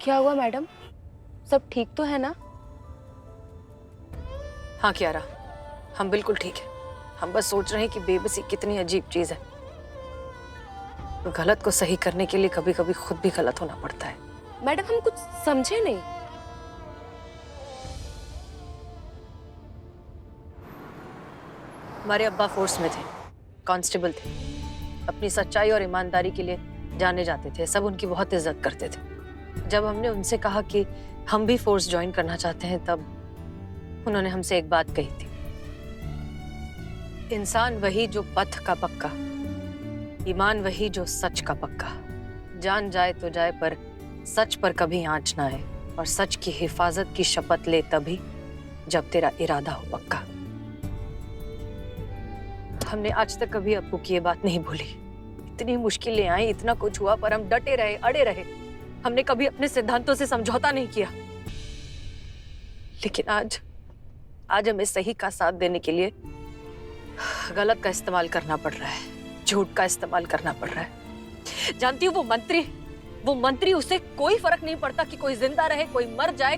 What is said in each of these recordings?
क्या हुआ मैडम? सब ठीक तो है ना? हाँ कियारा, हम बिल्कुल ठीक है। हम बस सोच रहे हैं कि बेबसी कितनी अजीब चीज है। तो गलत को सही करने के लिए कभी कभी खुद भी गलत होना पड़ता है। मैडम हम कुछ समझे नहीं। हमारे अब्बा फोर्स में थे, कांस्टेबल थे। अपनी सच्चाई और ईमानदारी के लिए जाने जाते थे, सब उनकी बहुत इज्जत करते थे। जब हमने उनसे कहा कि हम भी फोर्स ज्वाइन करना चाहते हैं, तब उन्होंने हमसे एक बात कही थी, इंसान वही जो पथ का पक्का, ईमान वही जो सच का पक्का। जान जाए तो जाए पर सच पर कभी आंच ना आए, और सच की हिफाजत की शपथ ले तभी जब तेरा इरादा हो पक्का। हमने आज तक कभी अप्पू की ये बात नहीं भूली। इतनी मुश्किलें आई, इतना कुछ हुआ, पर हम डटे रहे, अड़े रहे। हमने कभी अपने सिद्धांतों से समझौता नहीं किया। लेकिन आज हमें सही का साथ देने के लिए गलत का इस्तेमाल करना पड़ रहा है, झूठ का इस्तेमाल करना पड़ रहा है। जानती हूँ वो मंत्री उसे कोई फर्क नहीं पड़ता कि कोई जिंदा रहे, कोई मर जाए,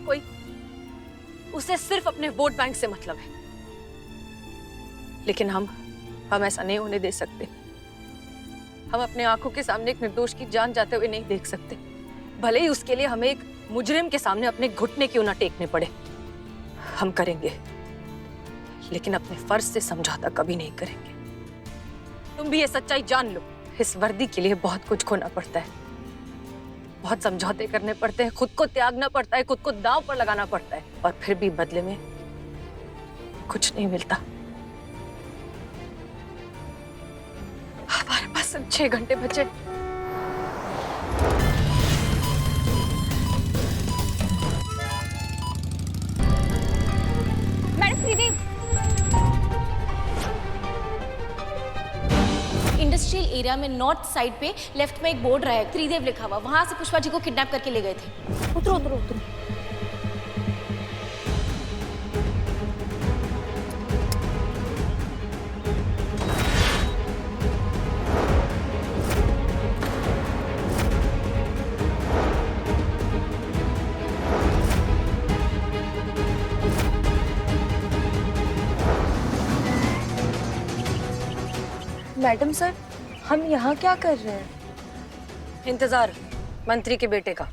उसे सिर्फ अपने वोट बैंक से मतलब है। लेकिन हम ऐसा नहीं होने दे सकते। हम अपने आंखों के सामने एक निर्दोष की जान जाते हुए नहीं देख सकते, भले ही उसके लिए हमें एक मुजरिम के सामने अपने घुटने क्यों ना टेकने पड़े। हम करेंगे, लेकिन अपने फर्ज से समझौता कभी नहीं करेंगे। तुम भी ये सच्चाई जान लो, इस वर्दी के लिए बहुत कुछ खोना पड़ता है, बहुत समझौते करने पड़ते हैं, खुद को त्यागना पड़ता है, खुद को दांव पर लगाना पड़ता है, और फिर भी बदले में कुछ नहीं मिलता। हमारे पास 6 घंटे बचे। मैडम श्रीदेव, इंडस्ट्रियल एरिया में नॉर्थ साइड पे लेफ्ट में एक बोर्ड रहा है, त्रिदेव लिखा हुआ, वहां से पुष्पा जी को किडनैप करके ले गए थे। उतरो उतरो उतरो। मैडम सर, हम यहाँ क्या कर रहे हैं? इंतजार मंत्री के बेटे का।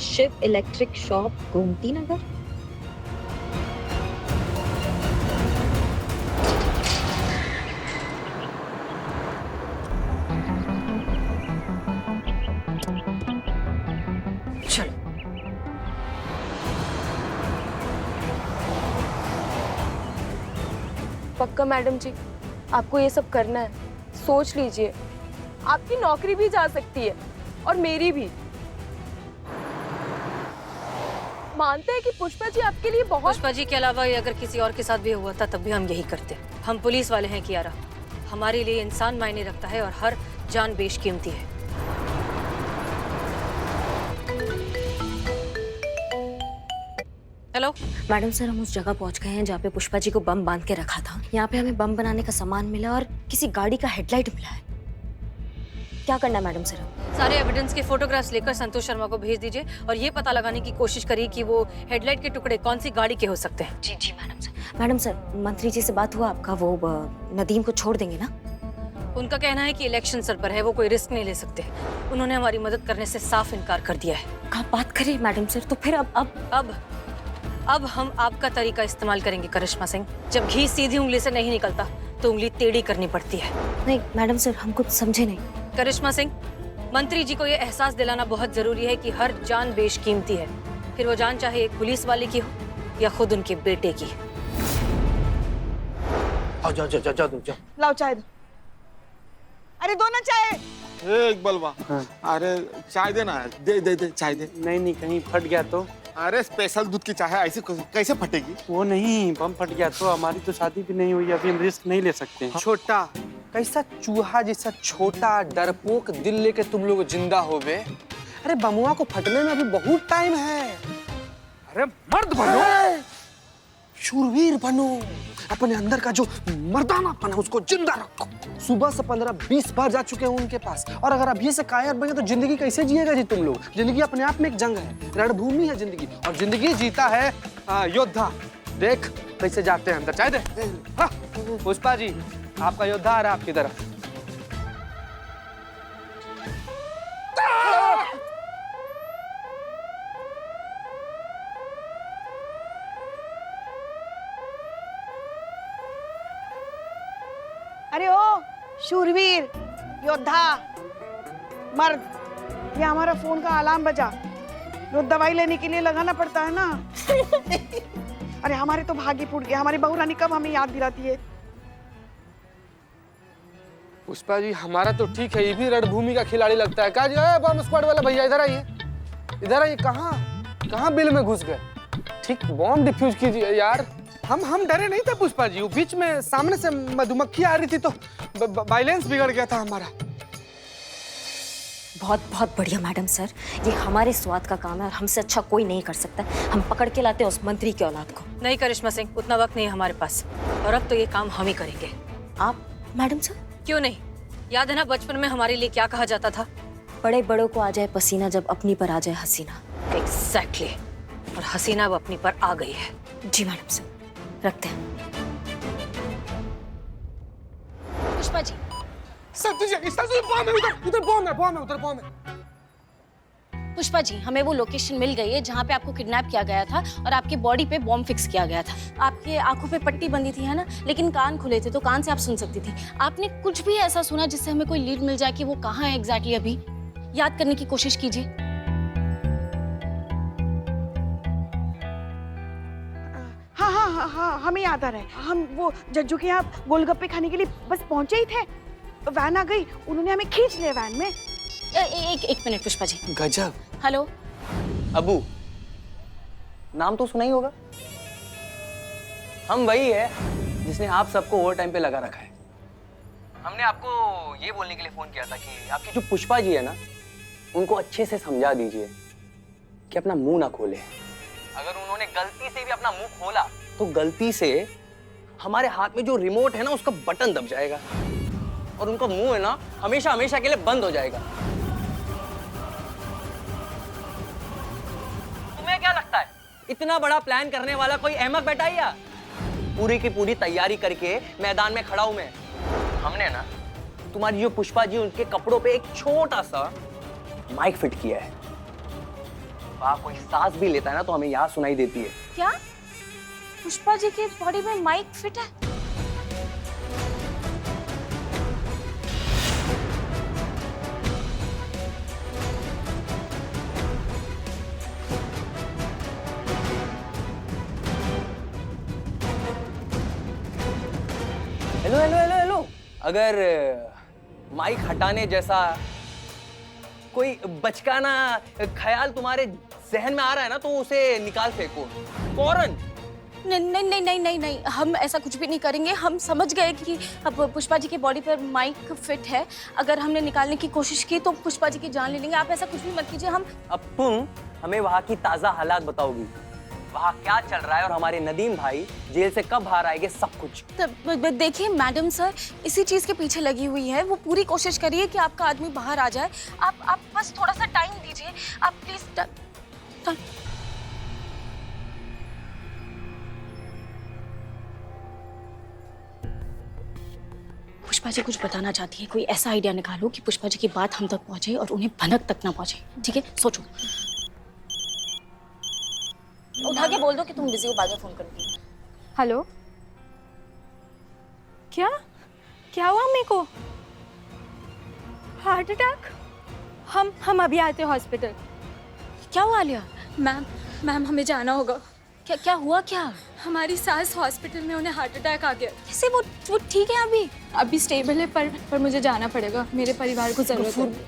Shiv electric shop, Gomti Nagar. चलो। पक्का मैडम जी, आपको ये सब करना है? सोच लीजिए, आपकी नौकरी भी जा सकती है और मेरी भी। मानते हैं कि पुष्पा जी आपके लिए बहुत। पुष्पा जी के अलावा ये अगर किसी और के साथ भी हुआ था, तब भी हम यही करते। हम पुलिस वाले हैं कियारा, हमारे लिए इंसान मायने रखता है और हर जान बेशकीमती है। हेलो मैडम सर, हम उस जगह पहुंच गए हैं जहाँ पे पुष्पा जी को बम बांध के रखा था। यहाँ पे हमें बम बनाने का सामान मिला और किसी गाड़ी का हेडलाइट मिला है। क्या करना है मैडम सर? सारे एविडेंस के फोटोग्राफ्स लेकर संतोष शर्मा को भेज दीजिए और ये पता लगाने की कोशिश करिए कि वो हेडलाइट के टुकड़े कौन सी गाड़ी के हो सकते हैं। जी जी मैडम सर। मैडम सर, मंत्री जी से बात हुआ आपका? वो नदीम को छोड़ देंगे ना? उनका कहना है कि इलेक्शन सर पर है, वो कोई रिस्क नहीं ले सकते। उन्होंने हमारी मदद करने से साफ इनकार कर दिया है। आप बात करें मैडम सर, तो फिर अब हम आपका तरीका इस्तेमाल करेंगे करिश्मा सिंह। जब घी सीधी उंगली से नहीं निकलता तो उंगली टेढ़ी करनी पड़ती है। नहीं मैडम सर, हम कुछ समझे नहीं। करिश्मा सिंह, मंत्री जी को यह एहसास दिलाना बहुत जरूरी है कि हर जान बेशकीमती है, फिर वो जान चाहे एक पुलिस वाले की हो या खुद उनके बेटे की। जाओ जाओ जाओ जाओ जाओ। लाओ चाय दो। अरे दो ना चाय। इकबालवा, हाँ। अरे चाय देना है, दे दे दे चाय दे। नहीं कहीं फट गया तो? अरे स्पेशल दूध की चाय है, ऐसे कैसे फटेगी? वो नहीं, बम फट गया तो हमारी तो शादी भी नहीं हुई, अभी हम रिस्क नहीं ले सकते। छोटा कैसा चूहा जैसा छोटा डरपोक दिल लेके तुम लोग जिंदा हो बे। अरे बमुआ को फटने में अभी बहुत टाइम है। अरे मर्द बनो, शूरवीर बनो, अपने अंदर का जो मर्दानापन है उसको जिंदा रखो। सुबह से 15-20 बार जा चुके हैं उनके पास, और अगर अभी से कायर बने तो जिंदगी कैसे जिएगा जी तुम लोग? जिंदगी अपने आप में एक जंग है, रणभूमि है जिंदगी, और जिंदगी जीता है योद्धा। देख कैसे जाते हैं अंदर, चाय दे। हाँ, पुष्पा जी आपका योद्धा आ रहा है आपकी तरफ। अरे ओ शूरवीर, योद्धा, मर्द, ये हमारा फोन का अलार्म बजा। रोज दवाई लेने के लिए लगाना पड़ता है ना। अरे हमारे तो भाग्य फूट गया, हमारी बहू रानी कब हमें याद दिलाती है। पुष्पा जी हमारा तो ठीक है, ये भी रणभूमि का खिलाड़ी लगता है। कहा जी बम स्क्वाड वाला भैया इधर आइए, इधर आइए। कहाँ बिल में घुस गए? ठीक बॉम्ब डिफ्यूज कीजिए यार। हम डरे नहीं थे पुष्पा जी, वो बीच में सामने से मधुमक्खी आ रही थी तो बैलेंस बिगड़ गया था हमारा। बहुत बहुत बढ़िया मैडम सर, ये हमारे स्वाद का काम है और हमसे अच्छा कोई नहीं कर सकता। हम पकड़ के लाते हैं उस मंत्री की औलाद को। नहीं करिश्मा सिंह, उतना वक्त नहीं है हमारे पास, और अब तो ये काम हम ही करेंगे। आप मैडम सर? क्यों नहीं, याद है ना बचपन में हमारे लिए क्या कहा जाता था? बड़े बड़ों को आ जाए पसीना, जब अपनी पर आ जाए हसीना। एग्जैक्टली, और हसीना अब अपनी पर आ गई है। जी मैडम सर, रखते हैं। पुष्पा जी, सब तुझे बॉम्ब है, उधर बॉम्ब है, उधर बॉम्ब है। पुष्पा जी, हमें वो लोकेशन मिल गई है जहाँ पे आपको किडनैप किया गया था और आपके बॉडी पे बॉम्ब फिक्स किया गया था। आपके आंखों पे पट्टी बंधी थी है ना, लेकिन कान खुले थे तो कान से आप सुन सकती थी। आपने कुछ भी ऐसा सुना जिससे हमें कोई लीड मिल जाए कि वो कहाँ है एग्जैक्टली? अभी याद करने की कोशिश कीजिए। हाँ, हमें याद आ रहा है। हम वो जज्जू के यहाँ गोलगप्पे खाने के लिए बस पहुंचे ही थे, वैन आ गई, उन्होंने हमें खींच लिया वैन में। एक मिनट पुष्पा जी। गजब। हेलो अबू, नाम तो सुना ही होगा। हम वही है जिसने आप सबको ओवर टाइम पे लगा रखा है। हमने आपको ये बोलने के लिए फोन किया था कि आपकी जो पुष्पा जी है ना, उनको अच्छे से समझा दीजिए कि अपना मुंह ना खोले। अगर उन्होंने गलती से भी अपना मुंह खोला तो गलती से हमारे हाथ में जो रिमोट है ना उसका बटन दब जाएगा और उनका मुंह है ना हमेशा हमेशा के लिए बंद हो जाएगा। तुम्हें क्या लगता है इतना बड़ा प्लान करने वाला कोई अहमक बैठा ही? या पूरी की पूरी तैयारी करके मैदान में खड़ा हूं मैं। हमने ना तुम्हारी जो पुष्पा जी उनके कपड़ों पे एक छोटा सा माइक फिट किया है। वहां कोई सांस भी लेता है ना तो हमें यहाँ सुनाई देती है। क्या पुष्पा जी के बॉडी में माइक फिट है? हेलो हेलो हेलो हेलो, अगर माइक हटाने जैसा कोई बचकाना ख्याल तुम्हारे जहन में आ रहा है ना तो उसे निकाल फेंको फौरन। नहीं, हम ऐसा कुछ भी नहीं करेंगे। हम समझ गए कि अब पुष्पा जी के बॉडी पर माइक फिट है। अगर हमने निकालने की कोशिश की तो पुष्पा जी की जान ले लेंगे। आप ऐसा कुछ भी मत कीजिए। हम अब तुम हमें वहाँ की ताजा हालात बताओगी, वहाँ क्या चल रहा है और हमारे नदीम भाई जेल से कब बाहर आएंगे, सब कुछ। देखिए मैडम सर, इसी चीज के पीछे लगी हुई है। वो पूरी कोशिश करिए कि आपका आदमी बाहर आ जाए। आप बस थोड़ा सा टाइम दीजिए, आप प्लीज। पुष्पा जी कुछ बताना चाहती है। कोई ऐसा आइडिया निकालो कि पुष्पा जी की बात हम तक पहुंचे और उन्हें भनक तक ना पहुंचे। ठीक है, सोचो। उठा के बोल दो कि तुम बिजी हो, बाद में फोन करूंगी। हेलो, क्या हुआ मेरे को? Heart attack? हम अभी आते हैं हॉस्पिटल। क्या हुआ आलिया? मैम हमें जाना होगा। क्या हुआ? क्या हमारी सास हॉस्पिटल में, उन्हें हार्ट अटैक आ गया। कैसे? वो ठीक है अभी? अभी स्टेबल है, पर मुझे जाना पड़ेगा, मेरे परिवार को जरूरत है।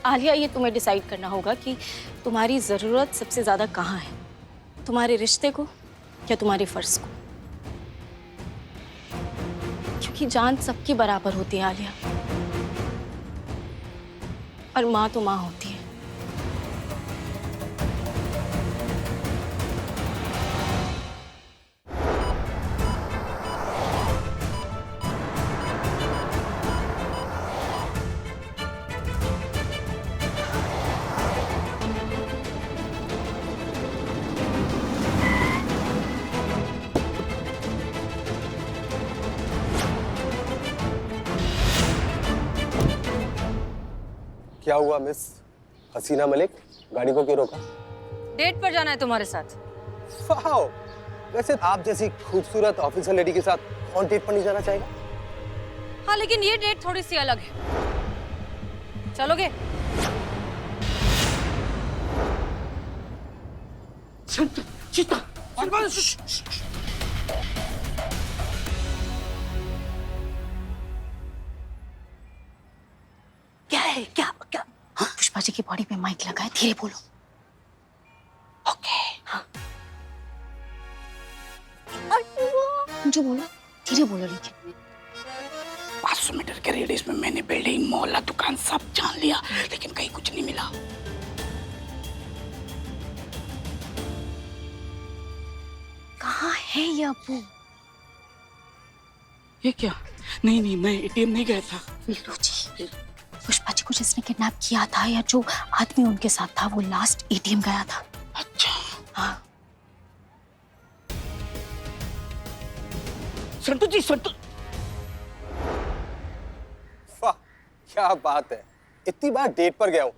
आलिया, ये तुम्हें डिसाइड करना होगा कि तुम्हारी ज़रूरत सबसे ज़्यादा कहाँ है, तुम्हारे रिश्ते को या तुम्हारे फर्ज को। क्योंकि जान सबकी बराबर होती है आलिया, और माँ तो माँ होती है। क्या हुआ मिस हसीना मलिक? गाड़ी को क्यों रोका? डेट पर जाना है तुम्हारे साथ। वाओ! वैसे आप जैसी खूबसूरत ऑफिसर लेडी के साथ कौन डेट पर नहीं जाना चाहेगा? हाँ, लेकिन ये डेट थोड़ी सी अलग है। चलोगे? क्या है? क्या क्या? पुष्पा जी की बॉडी पे माइक लगा है, धीरे बोलो। ओके। हाँ। मुझे बोलो, धीरे बोलो। लेकिन 500 मीटर के रेडियस में मैंने बिल्डिंग, मोहल्ला, दुकान सब जान लिया, लेकिन कहीं कुछ नहीं मिला। कहाँ है ये अप्पू? ये क्या? नहीं, मैं एटीएम नहीं गया था। लो जी, पुष्पा जी को जिसने किडनैप किया था या जो आदमी उनके साथ था, वो लास्ट एटीएम गया था। अच्छा। हाँ। संतु जी, संतु। वाह, क्या बात है! इतनी बार डेट पर गया हूँ,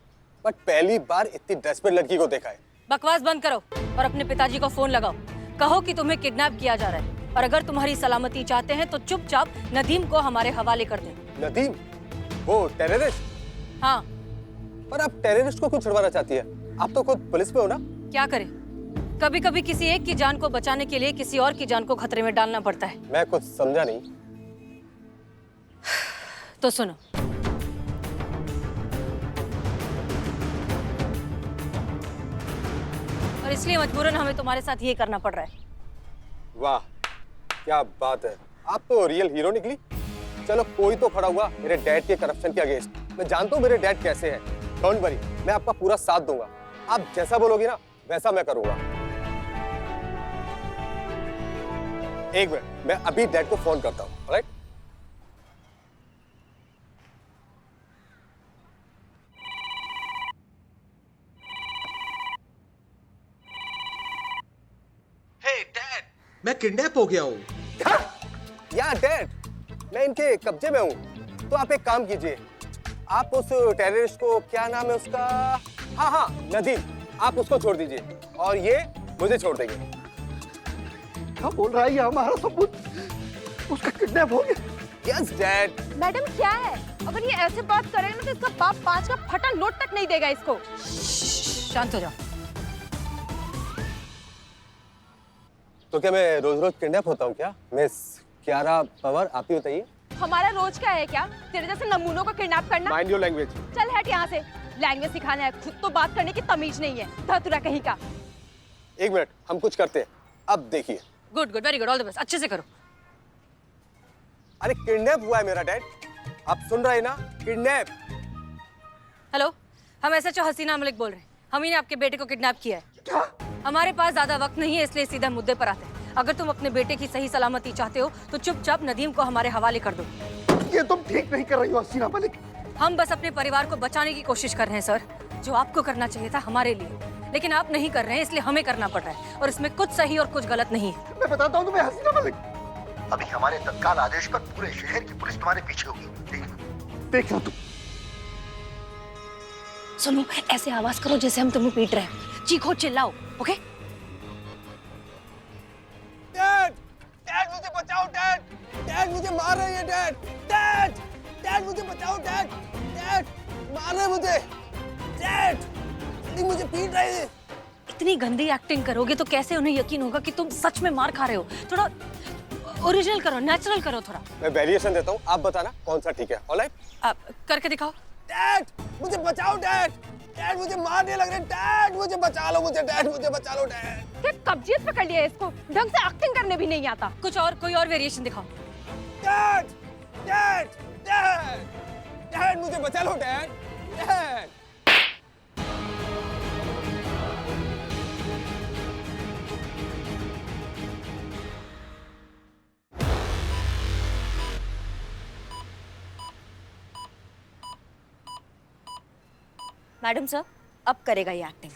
बट पहली बार इतनी डेस्परेट लड़की को देखा है। बकवास बंद करो और अपने पिताजी को फोन लगाओ। कहो कि तुम्हें किडनैप किया जा रहा है, और अगर तुम्हारी सलामती चाहते हैं तो चुपचाप नदीम को हमारे हवाले कर दें। नदीम? वो टेररिस्ट? हाँ। पर आप टेररिस्ट को क्यों छुड़वाना चाहती है? आप तो खुद पुलिस में हो ना? क्या करें, कभी कभी किसी एक की जान को बचाने के लिए किसी और की जान को खतरे में डालना पड़ता है। मैं कुछ समझा नहीं। तो सुनो, और इसलिए मजबूरन हमें तुम्हारे साथ ये करना पड़ रहा है। वाह, क्या बात है! आप तो रियल हीरो निकली। चलो, कोई तो खड़ा हुआ मेरे डैड के करप्शन के अगेंस्ट। मैं जानता हूँ मेरे डैड कैसे हैं। डोंट वरी, मैं आपका पूरा साथ दूंगा। आप जैसा बोलोगी ना, वैसा मैं करूंगा। एक मिनट, मैं अभी डैड को फोन करता हूँ। ऑलराइट? हे डैड, मैं किडनैप हो गया हूँ। या डैड, मैं इनके कब्जे में हूँ। तो आप एक काम कीजिए, आप उस टेररिस्ट को, क्या नाम है उसका? हाँ, नदीम, आप उसको छोड़ दीजिए और ये मुझे छोड़ देंगे। क्या बोल रहा है ये? हमारा सबूत, उसका किडनैप हो गया। Yes dad. मैडम क्या है, अगर ये ऐसे बात करेगा ना तो इसका बाप 5 का फटा नोट तक नहीं देगा इसको। शांत हो जाओ। तो क्या मैं रोज रोज किडनैप होता हूँ क्या? मिस कियारा पवार, आप ही बताइए। हमारा रोज का है क्या तेरे जैसे नमूनों को किडनैप करना? Mind your language. चल हट यहाँ से, लैंग्वेज सिखाना है, खुद तो बात करने की तमीज नहीं है, धतुरा कहीं का। एक मिनट, हम कुछ करते हैं। अब देखिए। Good good, very good, all the best, अच्छे से करो। अरे किडनैप हुआ है मेरा डैड, आप सुन रहे हैं ना? किडनैप। हेलो, हम SHO हसीना मलिक बोल रहे हैं। हम ही ने आपके बेटे को किडनैप किया है। क्या? हमारे पास ज्यादा वक्त नहीं है, इसलिए सीधा मुद्दे पर आते हैं। अगर तुम अपने बेटे की सही सलामती चाहते हो तो चुपचाप नदीम को हमारे हवाले कर दो। ये तुम ठीक नहीं कर रही हो हसीना मलिक। हम बस अपने परिवार को बचाने की कोशिश कर रहे हैं सर, जो आपको करना चाहिए था हमारे लिए, लेकिन आप नहीं कर रहे हैं, इसलिए हमें करना पड़ रहा है, और इसमें कुछ सही और कुछ गलत नहीं है। मैं बताता हूँ तुम्हें हसीना मलिक। अभी हमारे तत्काल आदेश पर पूरे शहर की पुलिस तुम्हारे पीछे होगी। देख लो तुम। सुनो, ऐसे आवाज करो जैसे हम तुम्हें पीट रहे हैं, चीखो चिल्लाओ, ओके? डैड, डैड मुझे बचाओ डैड, डैड मुझे मार रहे हैं डैड, डैड, डैड मुझे बचाओ डैड, डैड मार रहे हैं मुझे, डैड मुझे पीट रहे हैं। इतनी गंदी एक्टिंग करोगे तो कैसे उन्हें यकीन होगा कि तुम सच में मार खा रहे हो? थोड़ा ओरिजिनल करो, नेचुरल करो थोड़ा। मैं वेरिएशन देता हूँ, आप बताना कौन सा ठीक है। ऑलराइट, आप करके दिखाओ। डैड मुझे बचाओ डैड, डैड मुझे मारने लग रहे हैं, डैड मुझे बचा लो, मुझे डैड मुझे बचा लो डैड। क्या कब्जियत पकड़ लिया है इसको, ढंग से एक्टिंग करने भी नहीं आता। कुछ और, कोई और वेरिएशन दिखाओ। डैड डैड डैड डैड मुझे बचा लो डैड, डैड। मैडम सर, अब करेगा ये एक्टिंग।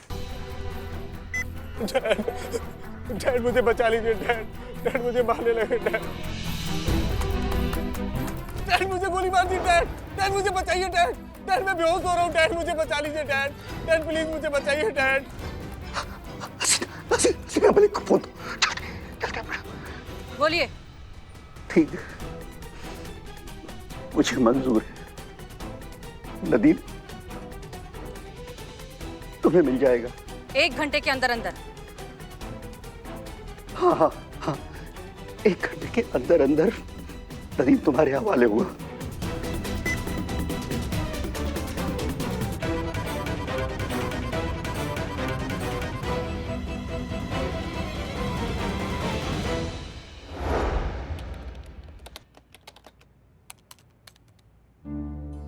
डैड मुझे बचा लीजिए डैड, डैड मुझे मारने लगे डैड, डैड मुझे गोली मार दी डैड, डैड मुझे बचाइए डैड, डैड मैं बेहोश हो रहा हूँ डैड, मुझे बचा लीजिए डैड, डैड प्लीज मुझे बचाइए डैड। हसीना मलिक को फोन दो, जल्दी अपना। बोलिए। ठीक है, मुझे मंजूर है। नदीम तुम्हें मिल जाएगा 1 घंटे के अंदर अंदर। हाँ हाँ हाँ, 1 घंटे के अंदर अंदर नदीम तुम्हारे हवाले हुआ।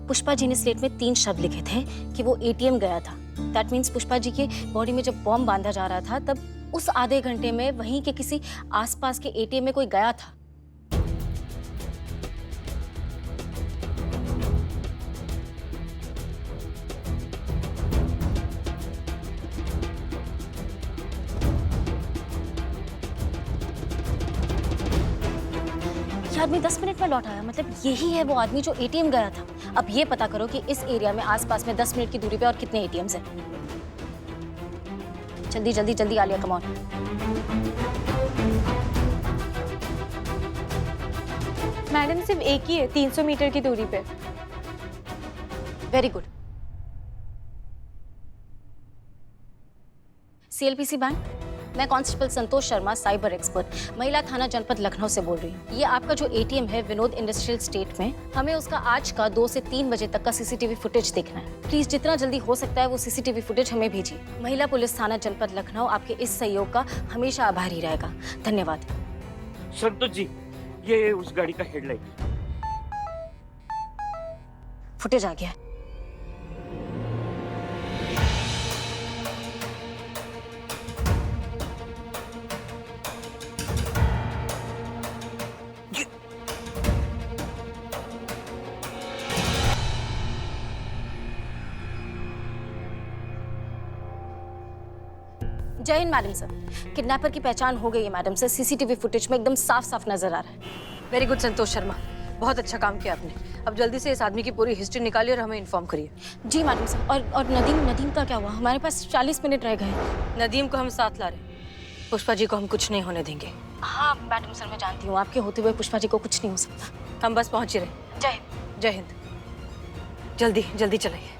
पुष्पा जी ने स्लेट में 3 शब्द लिखे थे कि वो एटीएम गया था। दैट मीन्स पुष्पा जी के बॉडी में जब बॉम्ब बांधा जा रहा था तब उस आधे घंटे में वहीं के किसी आसपास के एटीएम में कोई गया था। ये आदमी 10 मिनट में लौट आया, मतलब यही है वो आदमी जो एटीएम गया था। अब ये पता करो कि इस एरिया में आसपास में 10 मिनट की दूरी पे और कितने एटीएम्स हैं। जल्दी जल्दी जल्दी आलिया, कम ऑन। मैडम सिर्फ एक ही है 300 मीटर की दूरी पे। Very good. सीएलपीसी बैंक, मैं constable Santosh Sharma, cyber expert, महिला थाना जनपद लखनऊ से बोल रही हूँ। ये आपका जो एटीएम है विनोद इंडस्ट्रियल स्टेट में, हमें उसका आज का 2 से 3 बजे तक का सीसीटीवी फुटेज देखना है। प्लीज जितना जल्दी हो सकता है वो सीसीटीवी फुटेज हमें भेजिए। महिला पुलिस थाना जनपद लखनऊ आपके इस सहयोग का हमेशा आभारी रहेगा। धन्यवाद। संतोष जी, ये उस गाड़ी का हेडलाइट। फुटेज आ गया है। जय हिंद मैडम सर, किडनैपर की पहचान हो गई है मैडम सर। सीसीटीवी फुटेज में एकदम साफ साफ नजर आ रहा है। वेरी गुड संतोष शर्मा, बहुत अच्छा काम किया आपने। अब जल्दी से इस आदमी की पूरी हिस्ट्री निकालिए और हमें इन्फॉर्म करिए। जी मैडम सर। और नदीम का क्या हुआ? हमारे पास 40 मिनट रह गए। नदीम को हम साथ ला रहे हैं, पुष्पा जी को हम कुछ नहीं होने देंगे। हाँ मैडम सर, मैं जानती हूँ आपके होते हुए पुष्पा जी को कुछ नहीं हो सकता। हम बस पहुंच ही रहे। जय हिंद। जय हिंद। जल्दी जल्दी चलाइए।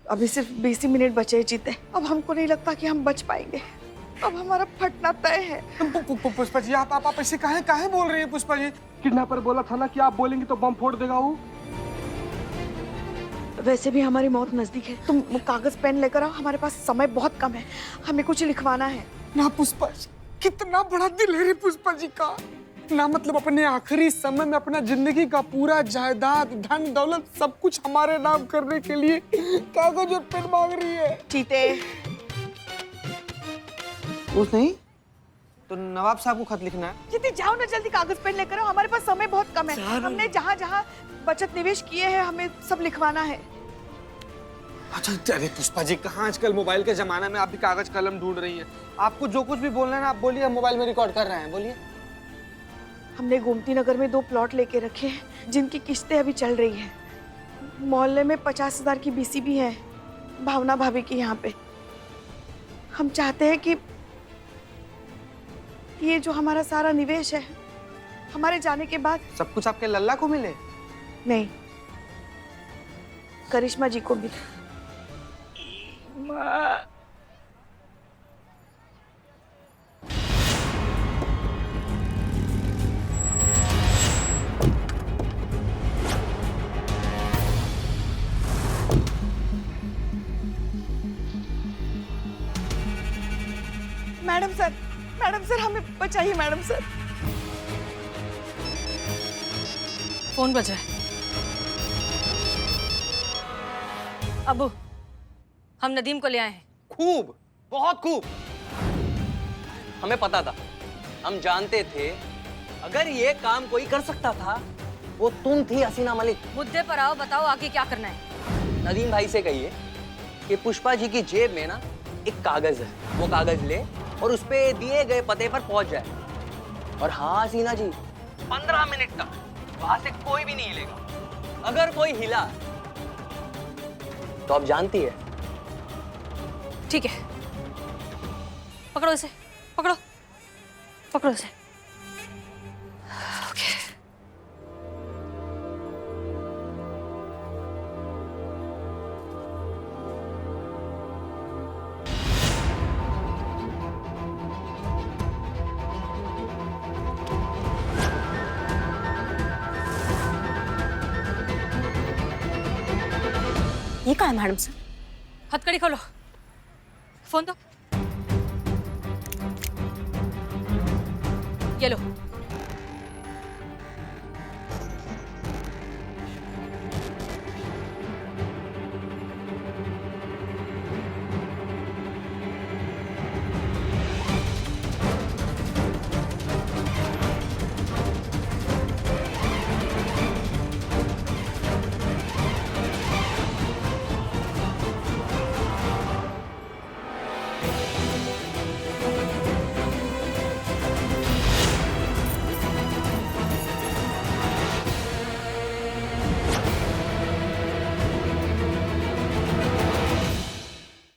अभी सिर्फ 20 मिनट बचे हैं जीते। अब हमको नहीं लगता कि हम बच पाएंगे। अब हमारा फटना तय है। पुष्पा जी, आप ऐसे काहे बोल रही हैं पुष्पा जी? किडनैपर बोला था ना कि आप बोलेंगे तो बम फोड़ देगा वो। वैसे भी हमारी मौत नजदीक है। तुम वो कागज पेन लेकर आओ, हमारे पास समय बहुत कम है, हमें कुछ लिखवाना है। ना पुष्पा जी, कितना बड़ा दिल है रे पुष्पा जी का। ना मतलब अपने आखिरी समय में अपना जिंदगी का पूरा जायदाद, धन दौलत सब कुछ हमारे नाम करने के लिए कागज और पेन मांग रही है। चीते, कुछ नहीं तो नवाब साहब को खत लिखना है। चीते जाओ ना जल्दी, कागज पेन लेकर आओ, हमारे पास समय बहुत कम है। हमने जहाँ जहाँ बचत निवेश किए हैं हमें सब लिखवाना है। अच्छा, अरे पुष्पा जी, कहाँ आजकल मोबाइल के जमाने में आप भी कागज कलम ढूंढ रही हैं। आपको जो कुछ भी बोलना है ना आप बोलिए, हम मोबाइल में रिकॉर्ड कर रहे हैं, बोलिए। हमने गोमती नगर में 2 प्लॉट लेके रखे हैं जिनकी किस्तें अभी चल रही हैं। मोहल्ले में 50,000 की बीसी भी है, भावना भाभी की यहाँ पे। हम चाहते हैं कि ये जो हमारा सारा निवेश है हमारे जाने के बाद सब कुछ आपके लल्ला को मिले। नहीं, करिश्मा जी को भी। मैडम सर हमें बचाइए मैडम सर। फोन बज रहा है। अबू, हम नदीम को ले आए हैं। खूब, बहुत खूब। हमें पता था, हम जानते थे अगर ये काम कोई कर सकता था वो तुम थी हसीना मलिक। मुद्दे पर आओ, बताओ आगे क्या करना है। नदीम भाई से कहिए कि पुष्पा जी की जेब में ना एक कागज है, वो कागज ले और उस पे दिए गए पते पर पहुंच जाए। और हाँ हसीना जी, 15 मिनट तक वहां से कोई भी नहीं हिलेगा। अगर कोई हिला तो आप जानती है। ठीक है, पकड़ो इसे, पकड़ो, पकड़ो इसे। ओके। ये कहाँ है मैडम सर? हथकड़ी खोलो, फोन दो। ये लो।